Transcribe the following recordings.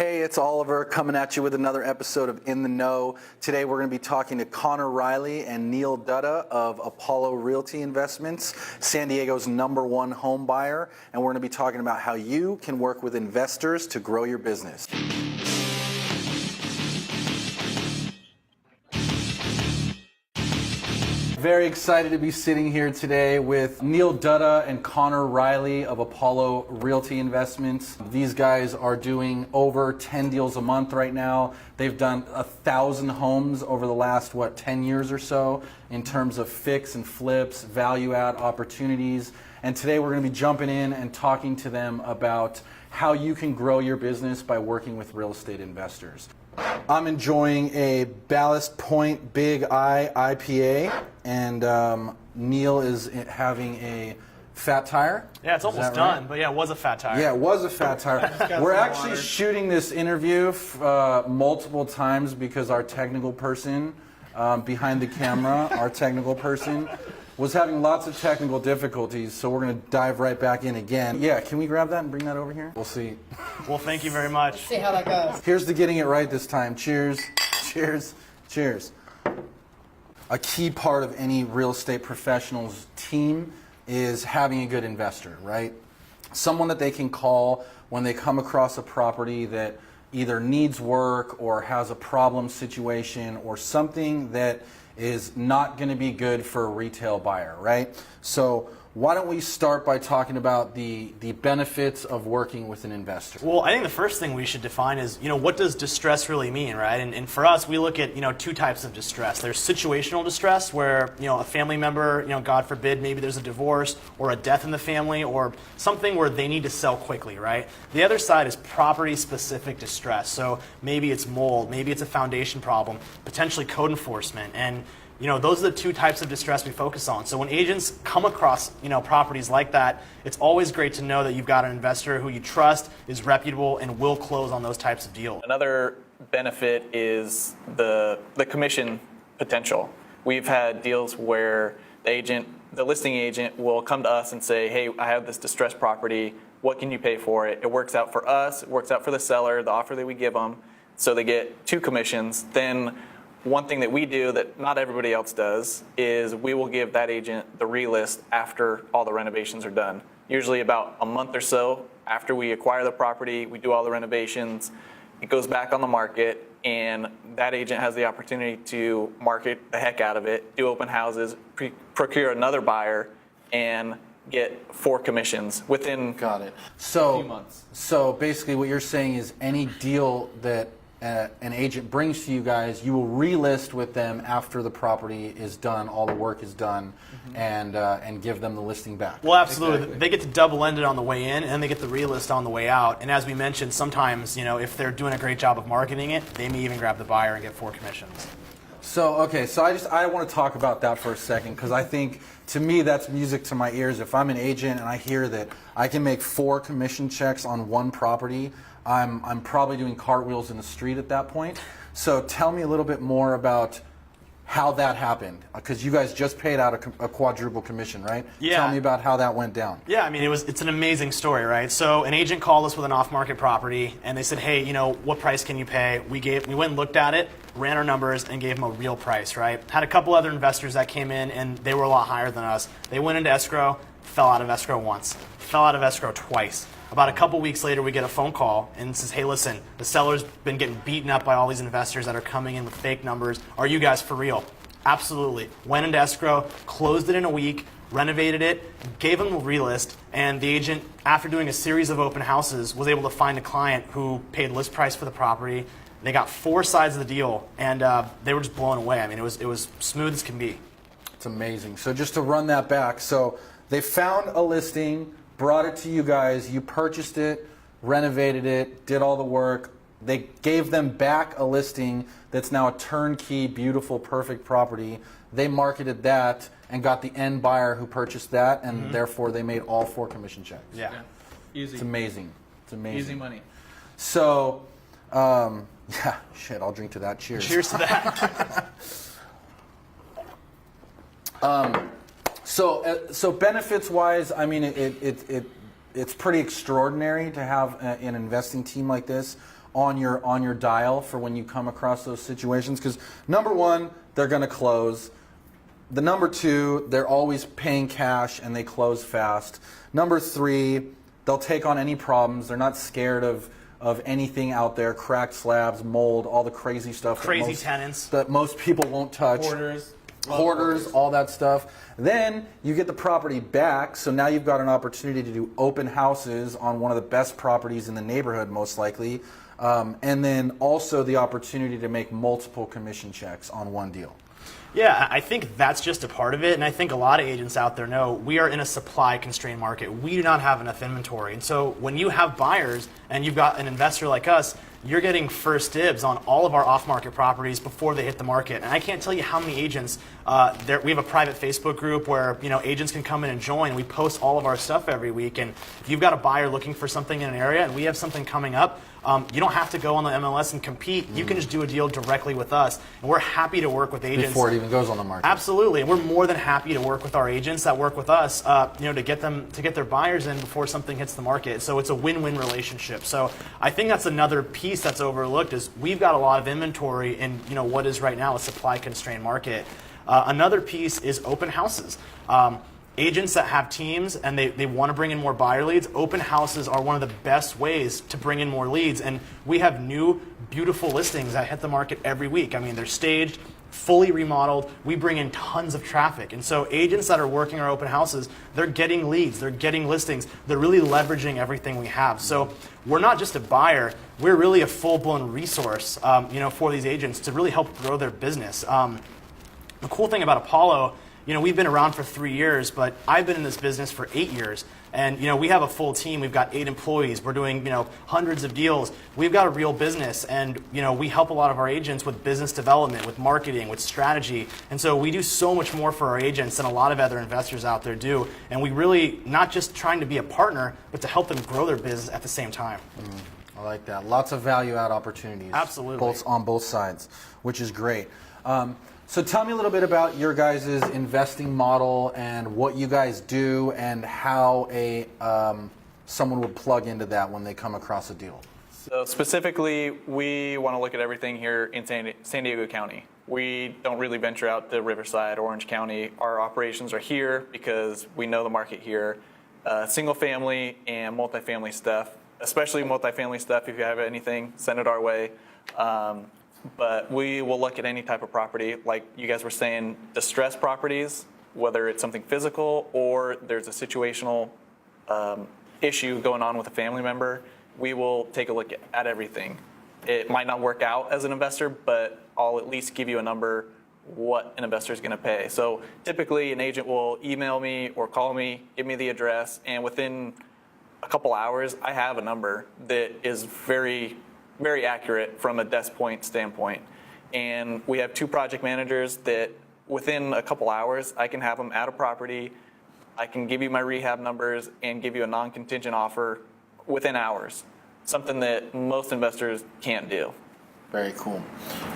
Hey, it's Oliver coming at you with another episode of In the Know. Today we're going to be talking to Conor Riley and Neil Dutta of Apollo Realty Investments, San Diego's #1 home buyer, and we're going to be talking about how you can work with investors to grow your business. Very excited to be sitting here today with Neil Dutta and Conor Riley of Apollo Realty Investments. These guys are doing over 10 deals a month right now. They've done 1,000 homes over the last, 10 years or so in terms of fix and flips, value add opportunities. And today we're going to be jumping in and talking to them about how you can grow your business by working with real estate investors. I'm enjoying a Ballast Point Big I IPA, and Neil is having a Fat Tire. Yeah, it's almost done, but yeah, it was a Fat Tire. Yeah, it was a Fat Tire. We're actually shooting this interview multiple times because our technical person behind the camera, our technical person, was having lots of technical difficulties, so we're going to dive right back in again. Yeah, can we grab that and bring that over here? We'll see. Well, thank you very much. See how that goes. Here's to getting it right this time. Cheers, cheers, cheers. A key part of any real estate professional's team is having a good investor, right? Someone that they can call when they come across a property that either needs work or has a problem situation or something that is not going to be good for a retail buyer, right? So why don't we start by talking about the benefits of working with an investor? Well, I think the first thing we should define is, what does distress really mean, right? And for us, we look at, two types of distress. There's situational distress where, a family member, God forbid, maybe there's a divorce or a death in the family or something where they need to sell quickly, right? The other side is property-specific distress. So maybe it's mold, maybe it's a foundation problem, potentially code enforcement, and those are the two types of distress we focus on. So when agents come across, properties like that, it's always great to know that you've got an investor who you trust, is reputable, and will close on those types of deals. Another benefit is the commission potential. We've had deals where the listing agent will come to us and say, hey, I have this distressed property. What can you pay for it? It works out for us. It works out for the seller, the offer that we give them. So they get 2 commissions. Then one thing that we do that not everybody else does is we will give that agent the relist after all the renovations are done. Usually about a month or so after we acquire the property, we do all the renovations, it goes back on the market, and that agent has the opportunity to market the heck out of it, do open houses, procure another buyer, and get 4 commissions within a few months. So basically what you're saying is any deal that an agent brings to you guys, you will relist with them after the property is done, all the work is done, and give them the listing back. Well, absolutely. Exactly. They get to double end it on the way in, and then they get the relist on the way out. And as we mentioned, sometimes, if they're doing a great job of marketing it, they may even grab the buyer and get 4 commissions. So, okay, so I want to talk about that for a second, because I think, to me, that's music to my ears. If I'm an agent and I hear that I can make 4 commission checks on one property, I'm probably doing cartwheels in the street at that point. So tell me a little bit more about how that happened, because you guys just paid out a quadruple commission, right? Yeah. Tell me about how that went down. Yeah, I mean, it's an amazing story, right? So an agent called us with an off-market property, and they said, hey, what price can you pay? We went and looked at it, ran our numbers, and gave them a real price, right? Had a couple other investors that came in, and they were a lot higher than us. They went into escrow, fell out of escrow once, fell out of escrow twice. About a couple weeks later, we get a phone call and says, hey, listen, the seller's been getting beaten up by all these investors that are coming in with fake numbers. Are you guys for real? Absolutely. Went into escrow, closed it in a week, renovated it, gave them the relist, and the agent, after doing a series of open houses, was able to find a client who paid list price for the property. They got 4 sides of the deal, and they were just blown away. I mean, it was smooth as can be. It's amazing. So just to run that back, so they found a listing, brought it to you guys, you purchased it, renovated it, did all the work. They gave them back a listing that's now a turnkey, beautiful, perfect property. They marketed that and got the end buyer who purchased that, and therefore they made all 4 commission checks. Yeah. Easy. It's amazing. It's amazing. Easy money. So, yeah, shit, I'll drink to that. Cheers. Cheers to that. So benefits-wise, I mean, it's pretty extraordinary to have an investing team like this. on your dial for when you come across those situations? Because number one, they're going to close. The number two, they're always paying cash and they close fast. Number three, they'll take on any problems. They're not scared of anything out there, cracked slabs, mold, all the crazy stuff. Crazy tenants. That most people won't touch. Hoarders, all that stuff. Then you get the property back, so now you've got an opportunity to do open houses on one of the best properties in the neighborhood, most likely. And then also the opportunity to make multiple commission checks on one deal. Yeah, I think that's just a part of it, and I think a lot of agents out there know we are in a supply-constrained market. We do not have enough inventory, and so when you have buyers and you've got an investor like us, you're getting first dibs on all of our off-market properties before they hit the market. And I can't tell you how many agents, we have a private Facebook group where agents can come in and join, and we post all of our stuff every week. And if you've got a buyer looking for something in an area and we have something coming up, you don't have to go on the MLS and compete. You can just do a deal directly with us, and we're happy to work with agents before it even goes on the market. Absolutely, and we're more than happy to work with our agents that work with us, to get their buyers in before something hits the market. So it's a win-win relationship. So I think that's another piece that's overlooked is we've got a lot of inventory in what is right now a supply-constrained market. Another piece is open houses. Agents that have teams and they want to bring in more buyer leads, open houses are one of the best ways to bring in more leads. And we have new, beautiful listings that hit the market every week. I mean, they're staged, fully remodeled. We bring in tons of traffic. And so agents that are working our open houses, they're getting leads, they're getting listings, they're really leveraging everything we have. So we're not just a buyer, we're really a full-blown resource for these agents to really help grow their business. The cool thing about Apollo, we've been around for 3 years, but I've been in this business for 8 years. And, we have a full team. We've got 8 employees. We're doing, hundreds of deals. We've got a real business. And, we help a lot of our agents with business development, with marketing, with strategy. And so we do so much more for our agents than a lot of other investors out there do. And we really, not just trying to be a partner, but to help them grow their business at the same time. I like that. Lots of value add opportunities. Absolutely. On both sides, which is great. So tell me a little bit about your guys' investing model and what you guys do and how someone would plug into that when they come across a deal. So specifically, we want to look at everything here in San Diego County. We don't really venture out to Riverside, Orange County. Our operations are here because we know the market here. Single family and multifamily stuff, especially multifamily stuff. If you have anything, send it our way. But we will look at any type of property, like you guys were saying, distressed properties, whether it's something physical or there's a situational issue going on with a family member. We will take a look at everything. It might not work out as an investor, but I'll at least give you a number what an investor is going to pay. So typically an agent will email me or call me, give me the address, and within a couple hours, I have a number that is very accurate from a desk point standpoint. And we have 2 project managers that within a couple hours, I can have them at a property. I can give you my rehab numbers and give you a non-contingent offer within hours, something that most investors can't do. Very cool.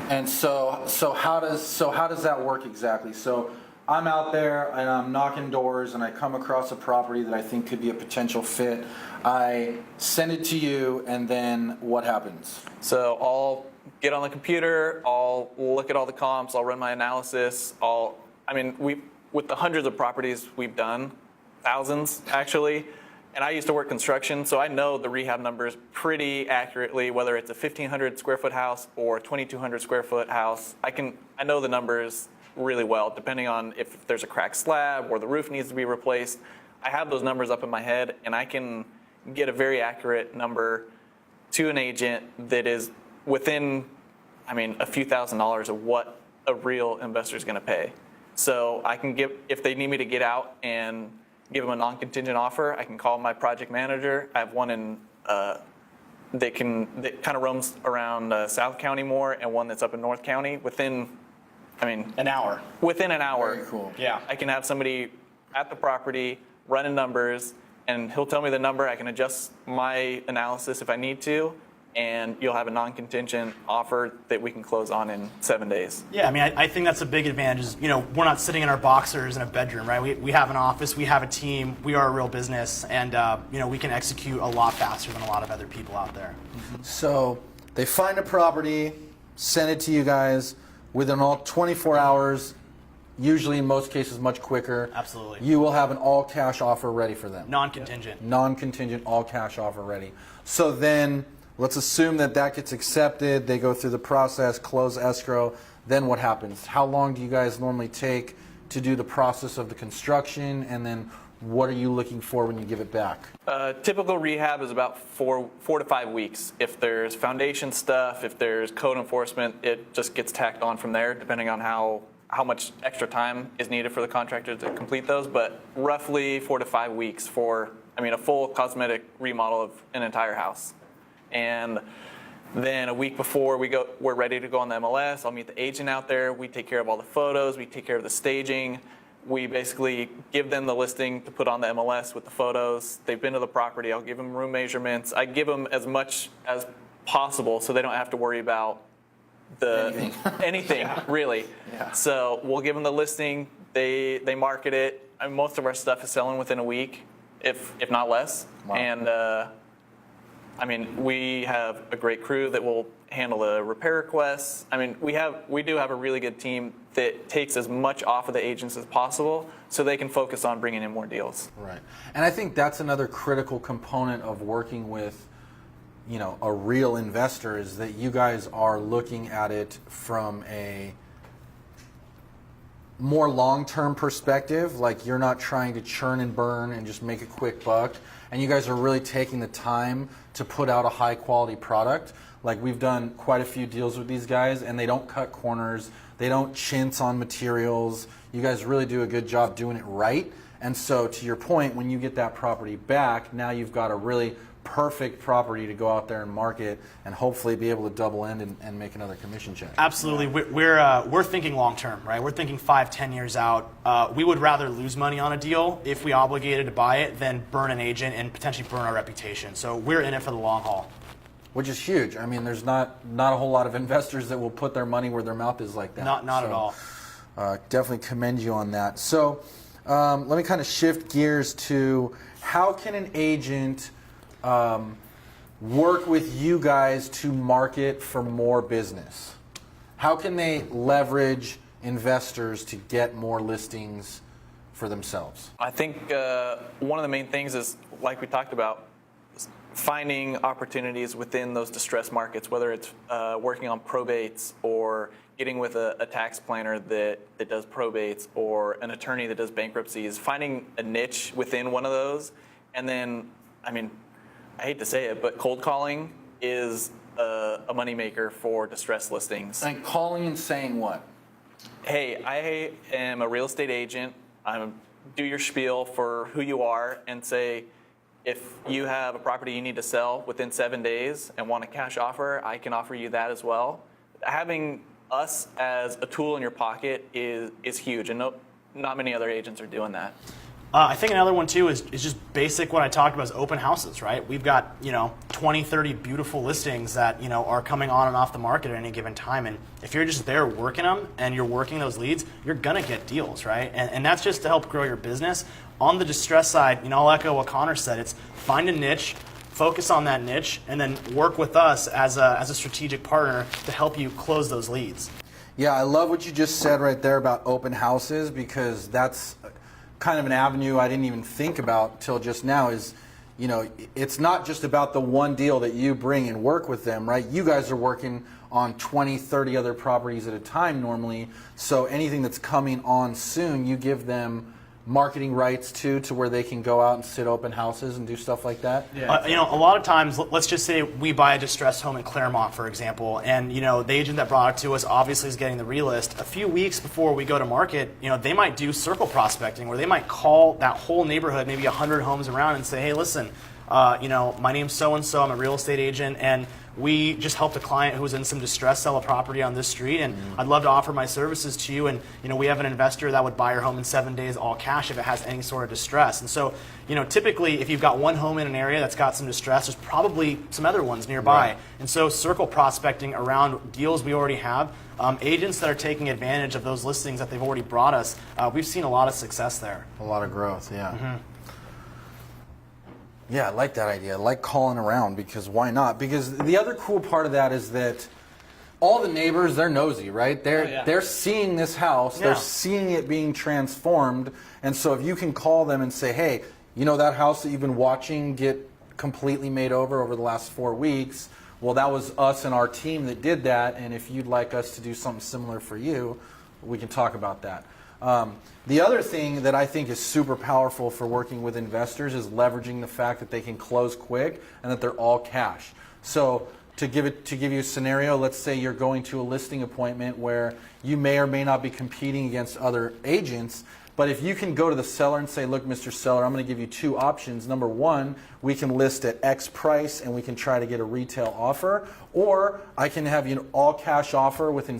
And so how does that work exactly? So I'm out there and I'm knocking doors and I come across a property that I think could be a potential fit. I send it to you, and then what happens? So I'll get on the computer, I'll look at all the comps, I'll run my analysis, with the hundreds of properties we've done, thousands actually, and I used to work construction, so I know the rehab numbers pretty accurately, whether it's a 1,500 square foot house or a 2,200 square foot house. I know the numbers really well, depending on if there's a cracked slab or the roof needs to be replaced. I have those numbers up in my head, and I can get a very accurate number to an agent that is within, a few $1,000s of what a real investor is going to pay. So I can if they need me to get out and give them a non-contingent offer, I can call my project manager. I have one in that kind of roams around South County more, and one that's up in North County within an hour. Within an hour. Very cool. Yeah. I can have somebody at the property running numbers, and he'll tell me the number. I can adjust my analysis if I need to, and you'll have a non-contingent offer that we can close on in 7 days. Yeah, I think that's a big advantage is, we're not sitting in our boxers in a bedroom, right? We have an office, we have a team, we are a real business, and, we can execute a lot faster than a lot of other people out there. So They find a property, send it to you guys within all 24 hours, usually in most cases much quicker. Absolutely. You will have an all-cash offer ready for them. Non-contingent. Non-contingent, all-cash offer ready. So then let's assume that that gets accepted. They go through the process, close escrow. Then what happens? How long do you guys normally take to do the process of the construction? And then what are you looking for when you give it back? Typical rehab is about four to 5 weeks. If there's foundation stuff, if there's code enforcement, it just gets tacked on from there, depending on how much extra time is needed for the contractor to complete those. But roughly 4 to 5 weeks for, a full cosmetic remodel of an entire house. And then a week before we're ready to go on the MLS. I'll meet the agent out there. We take care of all the photos. We take care of the staging. We basically give them the listing to put on the MLS with the photos. They've been to the property. I'll give them room measurements. I give them as much as possible so they don't have to worry about anything really. Yeah. So we'll give them the listing. They market it. Most of our stuff is selling within a week, if not less. Wow. And we have a great crew that will handle the repair requests. We do have a really good team that takes as much off of the agents as possible so they can focus on bringing in more deals. Right. And I think that's another critical component of working with, a real investor, is that you guys are looking at it from a more long-term perspective. Like, you're not trying to churn and burn and just make a quick buck. And you guys are really taking the time to put out a high-quality product. Like, we've done quite a few deals with these guys, and they don't cut corners. They don't chintz on materials. You guys really do a good job doing it right. And so, to your point, when you get that property back, now you've got a really perfect property to go out there and market and hopefully be able to double end and make another commission check. Absolutely. We're thinking long term, right? We're thinking 5-10 years out. We would rather lose money on a deal if we obligated to buy it than burn an agent and potentially burn our reputation. So we're in it for the long haul. Which is huge. There's not a whole lot of investors that will put their money where their mouth is like that. Not at all. Definitely commend you on that. So let me kind of shift gears to how can an agent work with you guys to market for more business? How can they leverage investors to get more listings for themselves? I think one of the main things is, like we talked about, finding opportunities within those distressed markets, whether it's working on probates or getting with a tax planner that does probates or an attorney that does bankruptcies, finding a niche within one of those. And then, I hate to say it, but cold calling is a moneymaker for distressed listings. And calling and saying what? Hey, I am a real estate agent. Do your spiel for who you are and say, if you have a property you need to sell within 7 days and want a cash offer, I can offer you that as well. Having us as a tool in your pocket is huge, and not many other agents are doing that. I think another one too is just basic what I talked about is open houses, right? We've got 20, 30 beautiful listings that are coming on and off the market at any given time, and if you're just there working them and you're working those leads, you're gonna get deals, right? And that's just to help grow your business. On the distress side, I'll echo what Connor said. It's find a niche, focus on that niche, and then work with us as a strategic partner to help you close those leads. Yeah, I love what you just said right there about open houses, because that's kind of an avenue I didn't even think about till just now. Is it's not just about the one deal that you bring and work with them, right? You guys are working on 20, 30 other properties at a time normally, so anything that's coming on soon, you give them marketing rights to where they can go out and sit open houses and do stuff like that? Yeah. A lot of times, let's just say we buy a distressed home in Claremont, for example, and the agent that brought it to us obviously is getting the relist. A few weeks before we go to market, they might do circle prospecting, where they might call that whole neighborhood, maybe 100 homes around, and say, hey, listen, my name's so-and-so, I'm a real estate agent, and we just helped a client who was in some distress sell a property on this street, and I'd love to offer my services to you. And we have an investor that would buy your home in 7 days, all cash, if it has any sort of distress. And so, typically, if you've got one home in an area that's got some distress, there's probably some other ones nearby. Right. And so, circle prospecting around deals we already have, agents that are taking advantage of those listings that they've already brought us, we've seen a lot of success there. A lot of growth, yeah. Yeah, I like that idea. I like calling around, because why not? Because the other cool part of that is that all the neighbors, they're nosy, right? They're seeing this house, they're seeing it being transformed, and so if you can call them and say, hey, you know that house that you've been watching get completely made over the last 4 weeks? Well, that was us and our team that did that, and if you'd like us to do something similar for you, we can talk about that. The other thing that I think is super powerful for working with investors is leveraging the fact that they can close quick and that they're all cash. So to give you a scenario, let's say you're going to a listing appointment where you may or may not be competing against other agents, but if you can go to the seller and say, look, Mr. Seller, I'm going to give you 2 options. Number 1, we can list at X price and we can try to get a retail offer, or I can have you an all cash offer within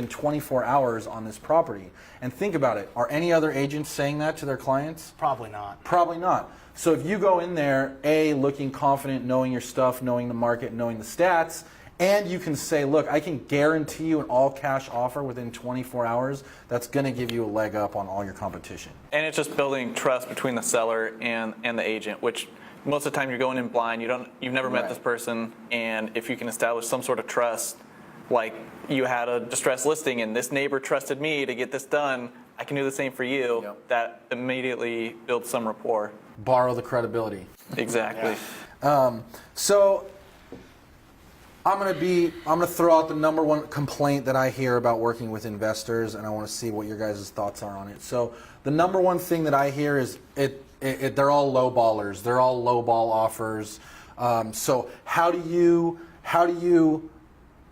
24 hours on this property. And think about it. Are any other agents saying that to their clients? Probably not. Probably not. So if you go in there, A, looking confident, knowing your stuff, knowing the market, knowing the stats, and you can say, look, I can guarantee you an all-cash offer within 24 hours, that's going to give you a leg up on all your competition. And it's just building trust between the seller and the agent, which most of the time you're going in blind. You've never met this person, and if you can establish some sort of trust, like you had a distressed listing and this neighbor trusted me to get this done, I can do the same for you. Yep. That immediately builds some rapport. Borrow the credibility. Exactly. So I'm gonna throw out the number one complaint that I hear about working with investors, and I want to see what your guys' thoughts are on it. So the number one thing that I hear is they're all low ballers. They're all low ball offers. So how do you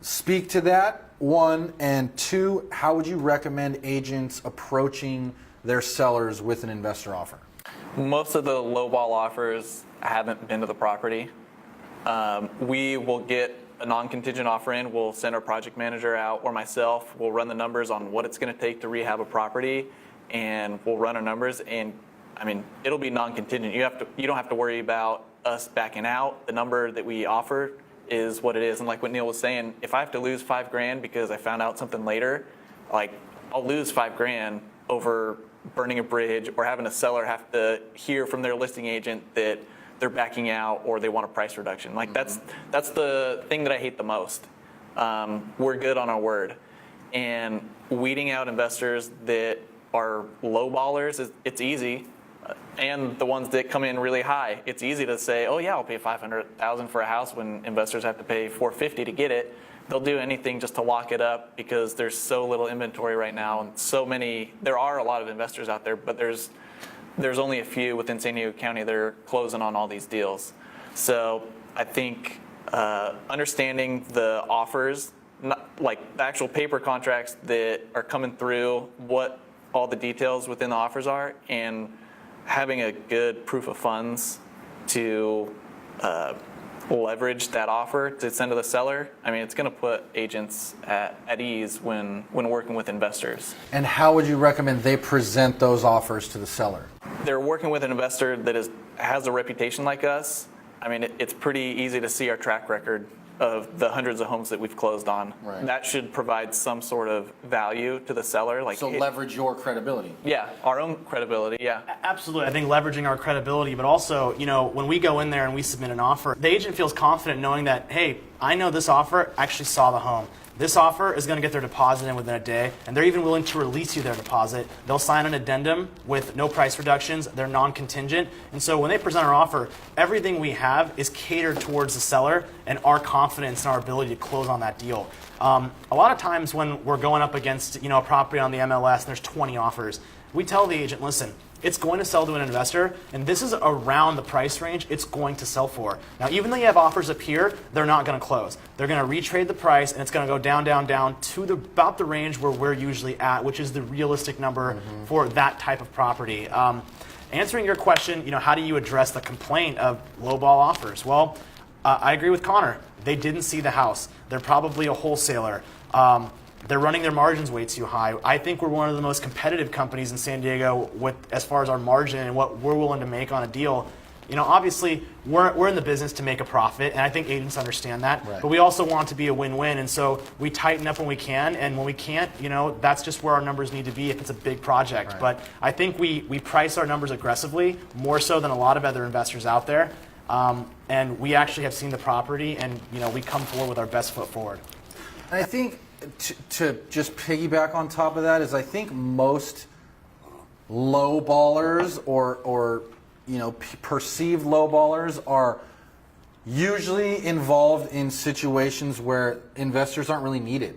speak to that? 1, and 2, how would you recommend agents approaching their sellers with an investor offer? Most of the low ball offers haven't been to the property. We will get a non-contingent offer in. We'll send our project manager out, or myself. We'll run the numbers on what it's going to take to rehab a property, and we'll run our numbers. And I mean, it'll be non-contingent. You don't have to worry about us backing out. The number that we offer is what it is. And like what Neil was saying, if I have to lose $5,000 because I found out something later, like I'll lose $5,000 over burning a bridge or having a seller have to hear from their listing agent that they're backing out or they want a price reduction. Like that's the thing that I hate the most. We're good on our word, and weeding out investors that are low ballers it's easy, and the ones that come in really high. It's easy to say, oh yeah, I'll pay $500,000 for a house when investors have to pay $450,000 to get it. They'll do anything just to lock it up because there's so little inventory right now, and so many. There are a lot of investors out there, but there's only a few within San Diego County that are closing on all these deals. So I think understanding the offers, not like the actual paper contracts that are coming through, what all the details within the offers are, and having a good proof of funds to leverage that offer to send to the seller. I mean, it's going to put agents at ease when working with investors. And how would you recommend they present those offers to the seller? They're working with an investor that has a reputation like us. I mean, it's pretty easy to see our track record of the hundreds of homes that we've closed on. Right. That should provide some sort of value to the seller. Like, so leverage your credibility. Yeah, our own credibility, yeah. Absolutely. I think leveraging our credibility, but also, when we go in there and we submit an offer, the agent feels confident knowing that, hey, I know this offer actually saw the home. This offer is going to get their deposit in within a day, and they're even willing to release you their deposit. They'll sign an addendum with no price reductions. They're non-contingent. And so when they present our offer, everything we have is catered towards the seller and our confidence in our ability to close on that deal. A lot of times when we're going up against a property on the MLS and there's 20 offers, we tell the agent, listen, it's going to sell to an investor, and this is around the price range it's going to sell for. Now, even though you have offers up here, they're not going to close. They're going to retrade the price, and it's going to go down, down, down to about the range where we're usually at, which is the realistic number for that type of property. Answering your question, how do you address the complaint of lowball offers? Well, I agree with Connor. They didn't see the house. They're probably a wholesaler. They're running their margins way too high. I think we're one of the most competitive companies in San Diego as far as our margin and what we're willing to make on a deal. obviously we're in the business to make a profit, and I think agents understand that. Right. But we also want to be a win-win, and so we tighten up when we can, and when we can't, that's just where our numbers need to be if it's a big project. Right. But I think we price our numbers aggressively, more so than a lot of other investors out there. And we actually have seen the property, and we come forward with our best foot forward. And I think to just piggyback on top of that is I think most low ballers or perceived low ballers are usually involved in situations where investors aren't really needed,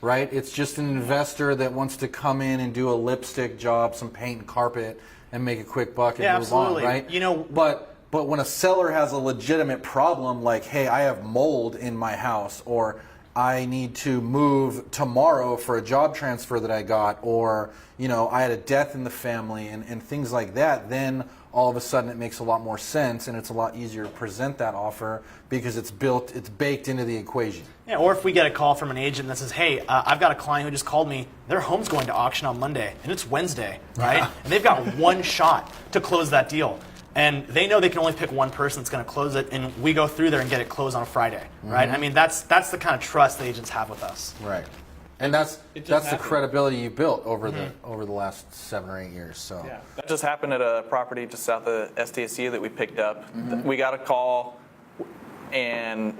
right? It's just an investor that wants to come in and do a lipstick job, some paint and carpet, and make a quick buck and move absolutely. on, right? But when a seller has a legitimate problem, like, hey, I have mold in my house, or I need to move tomorrow for a job transfer that I got, or I had a death in the family and things like that, then all of a sudden it makes a lot more sense, and it's a lot easier to present that offer because it's baked into the equation. Yeah, or if we get a call from an agent that says, hey, I've got a client who just called me, their home's going to auction on Monday, and it's Wednesday, right? Yeah. And they've got one shot to close that deal. And they know they can only pick one person that's going to close it, and we go through there and get it closed on a Friday, right? I mean, that's the kind of trust the agents have with us. Right. And that's the happened. credibility you built over the last 7 or 8 years. So Yeah, that just happened at a property just south of STSU that we picked up. We got a call, and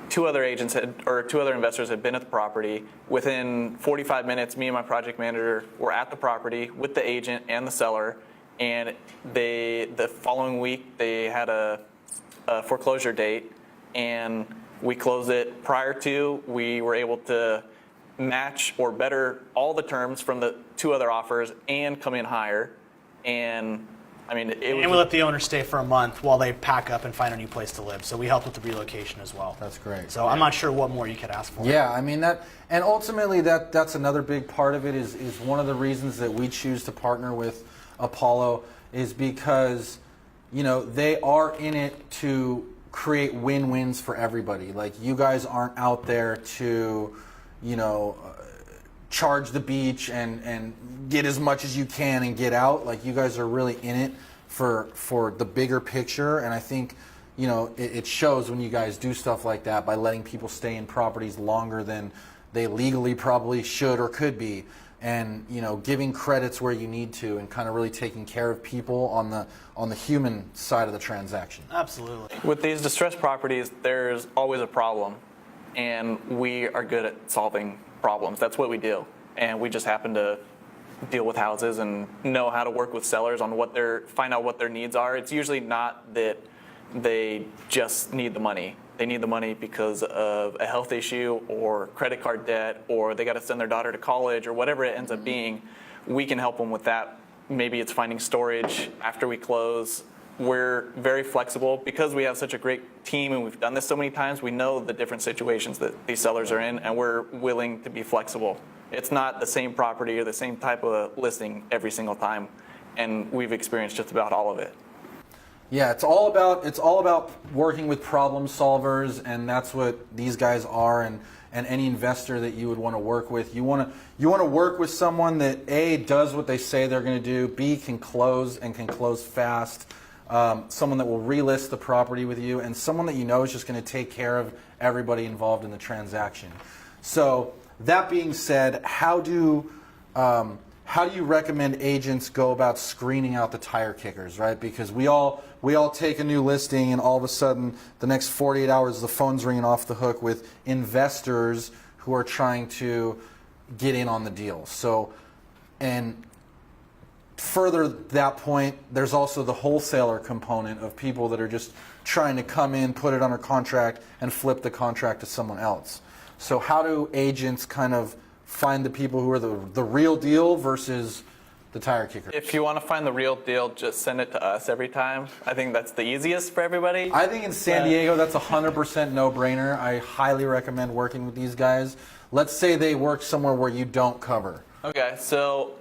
two other investors had been at the property. Within 45 minutes, me and my project manager were at the property with the agent and the seller, and the following week they had a foreclosure date, and we closed it prior to. We were able to match or better all the terms from the two other offers and come in higher. And I mean, And we let the owner stay for a month while they pack up and find a new place to live. So we helped with the relocation as well. that's great. So I'm not sure what more you could ask for. Yeah, I mean that, and ultimately that's another big part of it is one of the reasons that we choose to partner with Apollo is because they are in it to create win-wins for everybody. Like, you guys aren't out there to charge the beach and get as much as you can and get out. Like, you guys are really in it for the bigger picture, and I think it shows when you guys do stuff like that by letting people stay in properties longer than they legally probably should or could be, and giving credits where you need to, and kind of really taking care of people on the human side of the transaction. Absolutely. With these distressed properties, there's always a problem, and we are good at solving problems. That's what we do, and we just happen to deal with houses and know how to work with sellers on find out what their needs are. It's usually not that they just need the money. They need the money because of a health issue or credit card debt, or they got to send their daughter to college, or whatever it ends up being. We can help them with that. Maybe it's finding storage after we close. We're very flexible because we have such a great team and we've done this so many times. We know the different situations that these sellers are in, and we're willing to be flexible. It's not the same property or the same type of listing every single time, and we've experienced just about all of it. Yeah, it's all about working with problem solvers, and that's what these guys are, and any investor that you would want to work with. You want to work with someone that A, does what they say they're going to do, B, can close and can close fast, someone that will relist the property with you, and someone that is just going to take care of everybody involved in the transaction. So that being said, how do you recommend agents go about screening out the tire kickers, right? Because we all take a new listing, and all of a sudden, the next 48 hours, the phone's ringing off the hook with investors who are trying to get in on the deal. So, and further that point, there's also the wholesaler component of people that are just trying to come in, put it under contract, and flip the contract to someone else. So how do agents kind of find the people who are the real deal versus the tire kicker? If you want to find the real deal, just send it to us every time. I think that's the easiest for everybody. I think in San Diego, that's 100% no-brainer. I highly recommend working with these guys. Let's say they work somewhere where you don't cover. Okay, so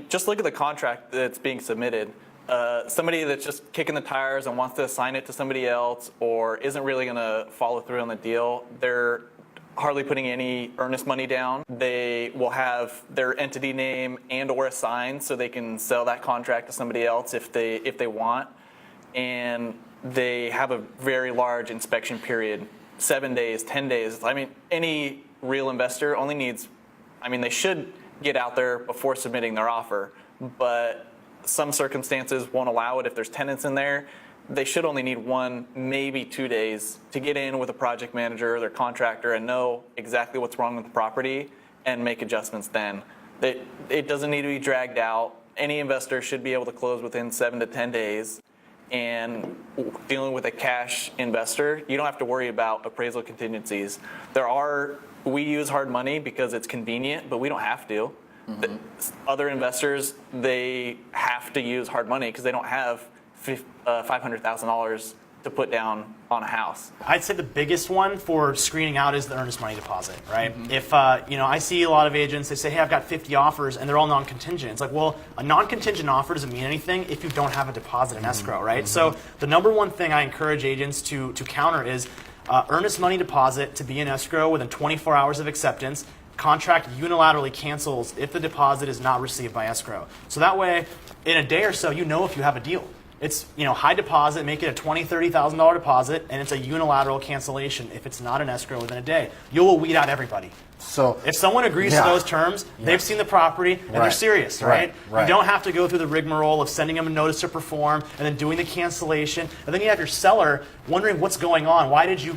just look at the contract that's being submitted. Somebody that's just kicking the tires and wants to assign it to somebody else, or isn't really going to follow through on the deal, they're hardly putting any earnest money down. They will have their entity name and or a sign so they can sell that contract to somebody else if they want. and they have a very large inspection period, 7 days, 10 days. I mean, any real investor only needs, I mean, they should get out there before submitting their offer, but some circumstances won't allow it. If there's tenants in there, they should only need 1, maybe 2 days to get in with a project manager or their contractor and know exactly what's wrong with the property and make adjustments then. It doesn't need to be dragged out. Any investor should be able to close within 7 to 10 days. And dealing with a cash investor, you don't have to worry about appraisal contingencies. We use hard money because it's convenient, but we don't have to. Mm-hmm. Other investors, they have to use hard money because they don't have $500,000 to put down on a house. I'd say the biggest one for screening out is the earnest money deposit, right? Mm-hmm. If I see a lot of agents, they say, hey, I've got 50 offers and they're all non-contingent. It's like, well, a non-contingent offer doesn't mean anything if you don't have a deposit in escrow, right? Mm-hmm. So the number one thing I encourage agents to counter is earnest money deposit to be in escrow within 24 hours of acceptance. Contract unilaterally cancels if the deposit is not received by escrow. So that way, in a day or so, you know if you have a deal. It's high deposit, make it a $20,000, $30,000 deposit, and it's a unilateral cancellation if it's not an escrow within a day. You will weed out everybody. So if someone agrees to those terms, they've seen the property and they're serious, right? You don't have to go through the rigmarole of sending them a notice to perform and then doing the cancellation, and then you have your seller wondering what's going on. Why did you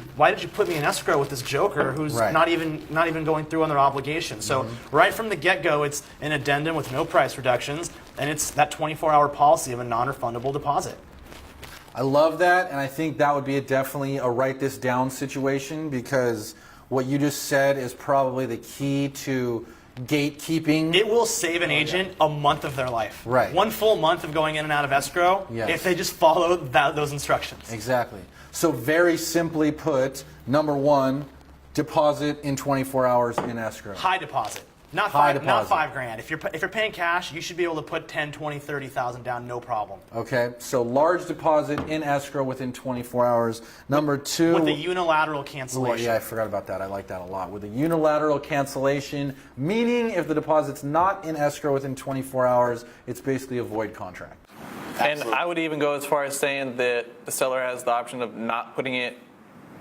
put me in escrow with this joker who's not even going through on their obligation? So right from the get-go, it's an addendum with no price reductions, and it's that 24-hour policy of a non-refundable deposit. I love that, and I think that would be definitely a write this down situation, because what you just said is probably the key to gatekeeping. It will save an agent a month of their life. Right. 1 full month of going in and out of escrow if they just follow those instructions. Exactly. So very simply put, number one, deposit in 24 hours in escrow. High deposit. Not $5,000. If you're paying cash, you should be able to put 10, 20, 30,000 down, no problem. Okay, so large deposit in escrow within 24 hours. Number two, with a unilateral cancellation. Yeah, I forgot about that. I like that a lot. With a unilateral cancellation, meaning if the deposit's not in escrow within 24 hours, it's basically a void contract. And I would even go as far as saying that the seller has the option of not putting it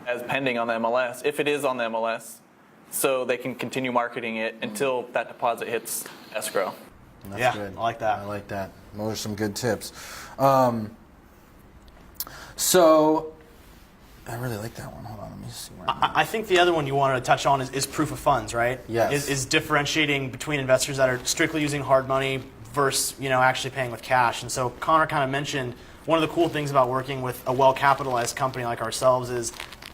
as pending on the MLS, if it is on the MLS, so they can continue marketing it until that deposit hits escrow. That's good. I like that. I like that. Those are some good tips. So, I really like that one. Hold on, let me see. I think the other one you wanted to touch on is proof of funds, right? Yes. Is differentiating between investors that are strictly using hard money versus actually paying with cash. And so Connor kind of mentioned one of the cool things about working with a well-capitalized company like ourselves is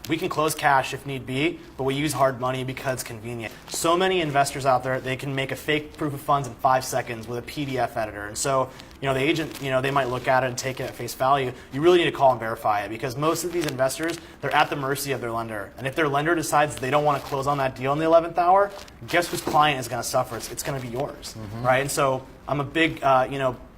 we can close cash if need be, but we use hard money because it's convenient. So many investors out there, they can make a fake proof of funds in 5 seconds with a PDF editor. And so, the agent, they might look at it and take it at face value. You really need to call and verify it, because most of these investors, they're at the mercy of their lender. And if their lender decides they don't want to close on that deal in the 11th hour, guess whose client is going to suffer? It's going to be yours, right? And so I'm a big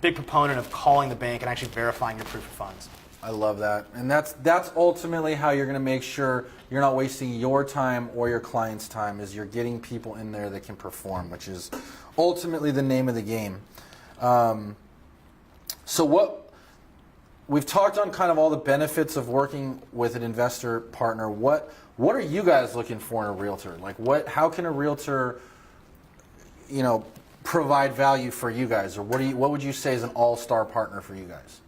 proponent of calling the bank and actually verifying your proof of funds. I love that. And that's ultimately how you're going to make sure you're not wasting your time or your client's time, is you're getting people in there that can perform, which is ultimately the name of the game. So what we've talked on kind of all the benefits of working with an investor partner. What are you guys looking for in a realtor? Like how can a realtor, provide value for you guys? Or what would you say is an all-star partner for you guys?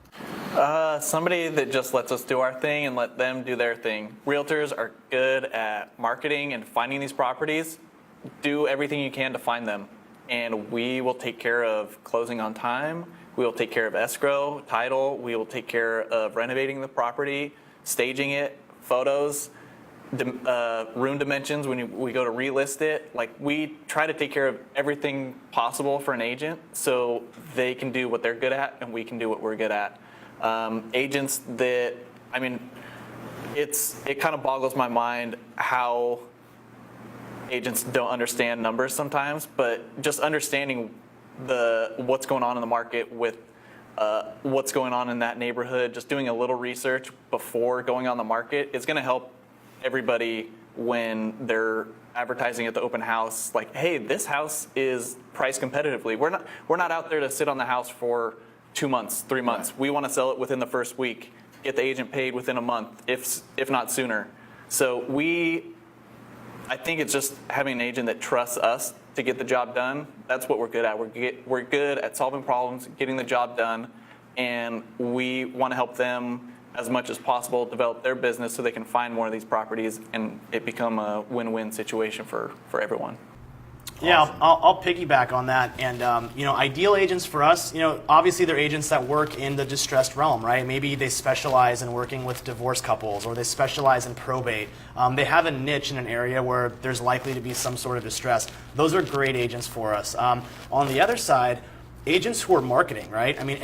Somebody that just lets us do our thing and let them do their thing. Realtors are good at marketing and finding these properties. Do everything you can to find them, and we will take care of closing on time. We will take care of escrow, title. We will take care of renovating the property, staging it, photos, room dimensions when we go to relist it. Like, we try to take care of everything possible for an agent so they can do what they're good at and we can do what we're good at. Agents that, it kind of boggles my mind how agents don't understand numbers sometimes, but just understanding what's going on in the market with what's going on in that neighborhood, just doing a little research before going on the market is going to help everybody when they're advertising at the open house. Like, hey, this house is priced competitively. We're not out there to sit on the house for 2 months, 3 months. Right. We want to sell it within the first week. get the agent paid within a month, if not sooner. So I think it's just having an agent that trusts us to get the job done. That's what we're good at. We're good at solving problems, getting the job done, and we want to help them as much as possible develop their business so they can find more of these properties and it become a win-win situation for everyone. Yeah, I'll piggyback on that. And, ideal agents for us, obviously they're agents that work in the distressed realm, right? Maybe they specialize in working with divorced couples or they specialize in probate. They have a niche in an area where there's likely to be some sort of distress. Those are great agents for us. On the other side, agents who are marketing, right? I mean,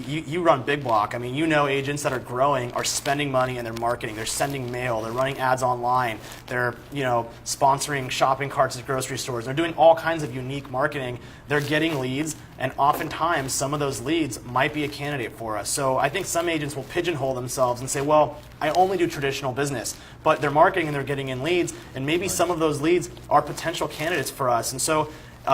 you run Big Block. I mean, agents that are growing are spending money in their marketing. They're sending mail. They're running ads online. They're, sponsoring shopping carts at grocery stores. They're doing all kinds of unique marketing. They're getting leads, and oftentimes some of those leads might be a candidate for us. So I think some agents will pigeonhole themselves and say, well, I only do traditional business, but they're marketing and they're getting in leads, and maybe some of those leads are potential candidates for us. And so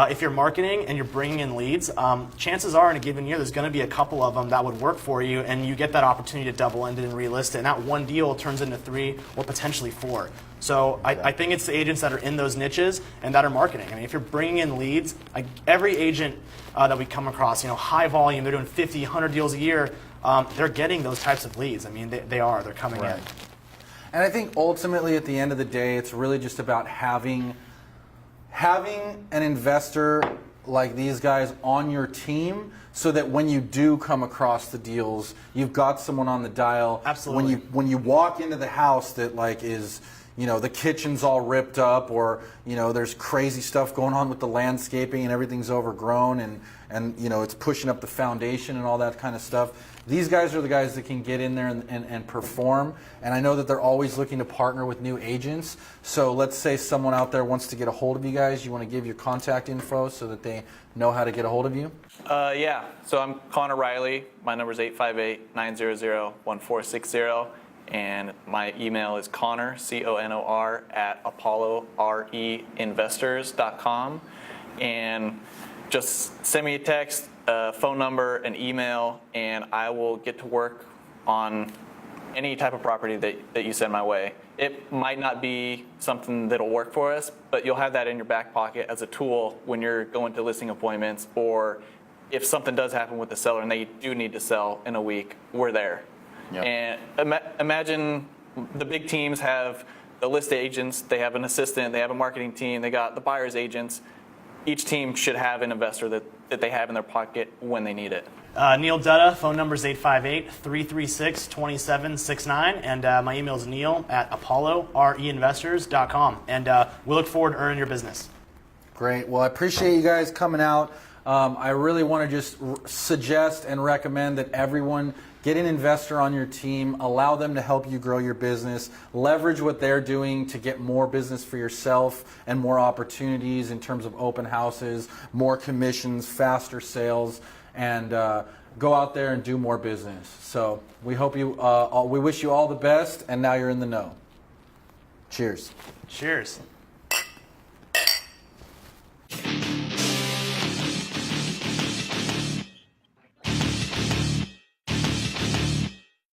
if you're marketing and you're bringing in leads, chances are in a given year there's going to be a couple of them that would work for you, and you get that opportunity to double end it and relist it. And that one deal turns into 3 or potentially 4. So I think it's the agents that are in those niches and that are marketing. I mean, if you're bringing in leads, every agent that we come across, high volume, they're doing 50, 100 deals a year, they're getting those types of leads. I mean, they're coming in. And I think ultimately at the end of the day, it's really just about having an investor like these guys on your team so that when you do come across the deals, you've got someone on the dial. Absolutely. When you walk into the house that is, the kitchen's all ripped up, or, there's crazy stuff going on with the landscaping and everything's overgrown and it's pushing up the foundation and all that kind of stuff. These guys are the guys that can get in there and perform. And I know that they're always looking to partner with new agents. So let's say someone out there wants to get a hold of you guys. You want to give your contact info so that they know how to get a hold of you? Yeah. So I'm Conor Riley. My number is 858-900-1460. And my email is Conor, CONOR, at ApolloREinvestors.com. And just send me a text, phone number, an email, and I will get to work on any type of property that you send my way. It might not be something that'll work for us, but you'll have that in your back pocket as a tool when you're going to listing appointments, or if something does happen with the seller and they do need to sell in a week, we're there. Yep. And imagine the big teams have the list agents, they have an assistant, they have a marketing team, they got the buyer's agents. Each team should have an investor that they have in their pocket when they need it. Neil Dutta, phone number is 858-336-2769, and my email is neil@ApolloREinvestors.com. And we look forward to earning your business. Great. Well, I appreciate you guys coming out. I really want to just suggest and recommend that everyone get an investor on your team, allow them to help you grow your business, leverage what they're doing to get more business for yourself and more opportunities in terms of open houses, more commissions, faster sales, and go out there and do more business. So we wish you all the best, and now you're in the know. Cheers. Cheers.